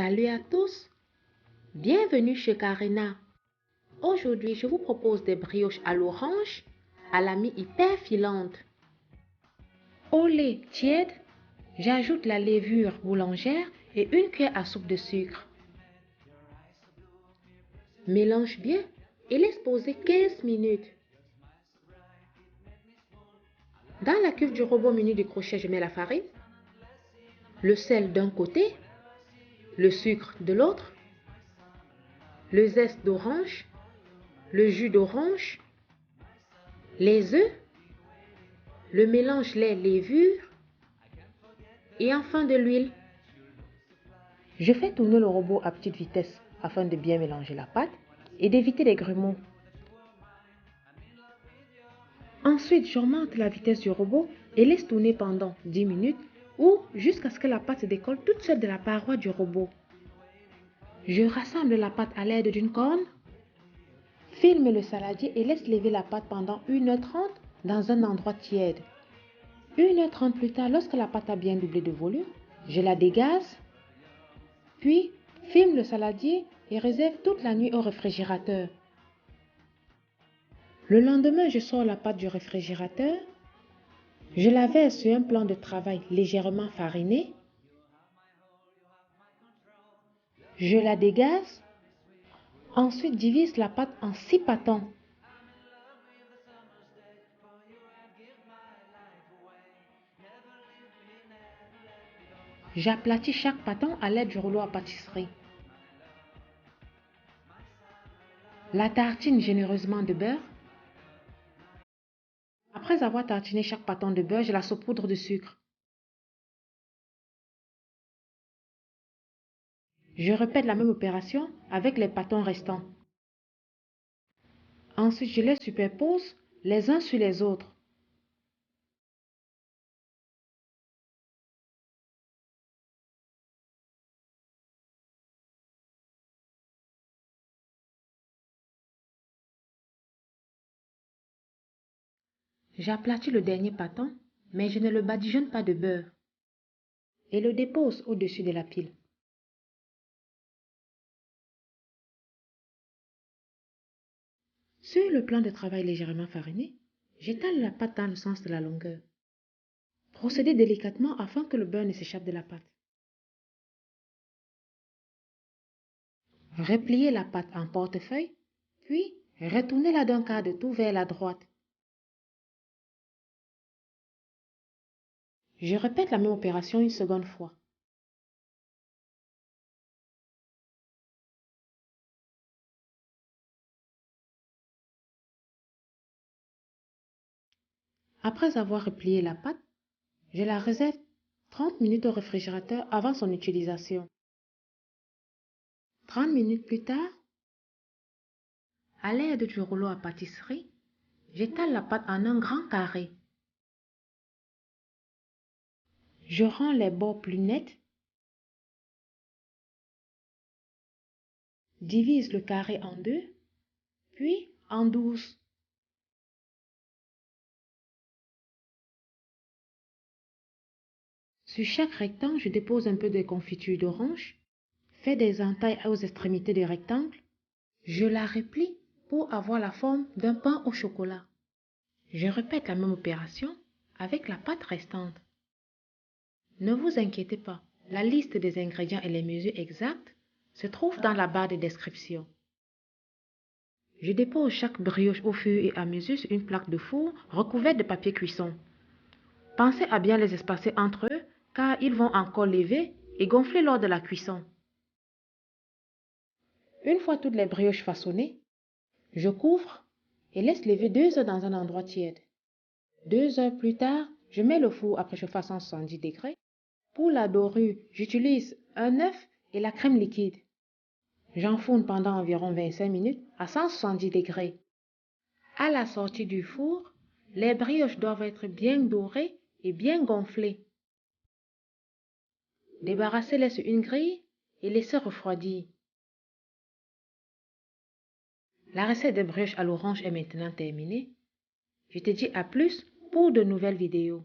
Salut à tous, bienvenue chez Karina. Aujourd'hui, je vous propose des brioches à l'orange, à la mie hyper filante. Au lait tiède, j'ajoute la levure boulangère et une cuillère à soupe de sucre. Mélange bien et laisse poser 15 minutes. Dans la cuve du robot muni du crochet, je mets la farine, le sel d'un côté, le sucre de l'autre, le zeste d'orange, le jus d'orange, les œufs, le mélange lait-levure et enfin de l'huile. Je fais tourner le robot à petite vitesse afin de bien mélanger la pâte et d'éviter les grumeaux. Ensuite, j'augmente la vitesse du robot et laisse tourner pendant 10 minutes ou jusqu'à ce que la pâte se décolle toute seule de la paroi du robot. Je rassemble la pâte à l'aide d'une corne, filme le saladier et laisse lever la pâte pendant 1h30 dans un endroit tiède. 1h30 plus tard, lorsque la pâte a bien doublé de volume, je la dégaze, puis filme le saladier et réserve toute la nuit au réfrigérateur. Le lendemain, je sors la pâte du réfrigérateur, je la verse sur un plan de travail légèrement fariné, je la dégaze, ensuite divise la pâte en 6 pâtons. J'aplatis chaque pâton à l'aide du rouleau à pâtisserie. La tartine généreusement de beurre. Après avoir tartiné chaque pâton de beurre, je la saupoudre de sucre. Je répète la même opération avec les pâtons restants. Ensuite, je les superpose les uns sur les autres. J'aplatis le dernier pâton, mais je ne le badigeonne pas de beurre et le dépose au-dessus de la pile. Sur le plan de travail légèrement fariné, j'étale la pâte dans le sens de la longueur. Procédez délicatement afin que le beurre ne s'échappe de la pâte. Repliez la pâte en portefeuille, puis retournez-la d'un quart de tour vers la droite. Je répète la même opération une seconde fois. Après avoir replié la pâte, je la réserve 30 minutes au réfrigérateur avant son utilisation. 30 minutes plus tard, à l'aide du rouleau à pâtisserie, j'étale la pâte en un grand carré. Je rends les bords plus nets, divise le carré en deux, puis en 12. Sur chaque rectangle, je dépose un peu de confiture d'orange, fais des entailles aux extrémités du rectangle, je la replie pour avoir la forme d'un pain au chocolat. Je répète la même opération avec la pâte restante. Ne vous inquiétez pas, la liste des ingrédients et les mesures exactes se trouvent dans la barre de description. Je dépose chaque brioche au fur et à mesure sur une plaque de four recouverte de papier cuisson. Pensez à bien les espacer entre eux car ils vont encore lever et gonfler lors de la cuisson. Une fois toutes les brioches façonnées, je couvre et laisse lever 2 heures dans un endroit tiède. 2 heures plus tard, je mets le four à préchauffer à 170 degrés. Pour la dorure, j'utilise un œuf et la crème liquide. J'enfourne pendant environ 25 minutes à 170 degrés. À la sortie du four, les brioches doivent être bien dorées et bien gonflées. Débarrassez-les sur une grille et laissez refroidir. La recette des brioches à l'orange est maintenant terminée. Je te dis à plus pour de nouvelles vidéos.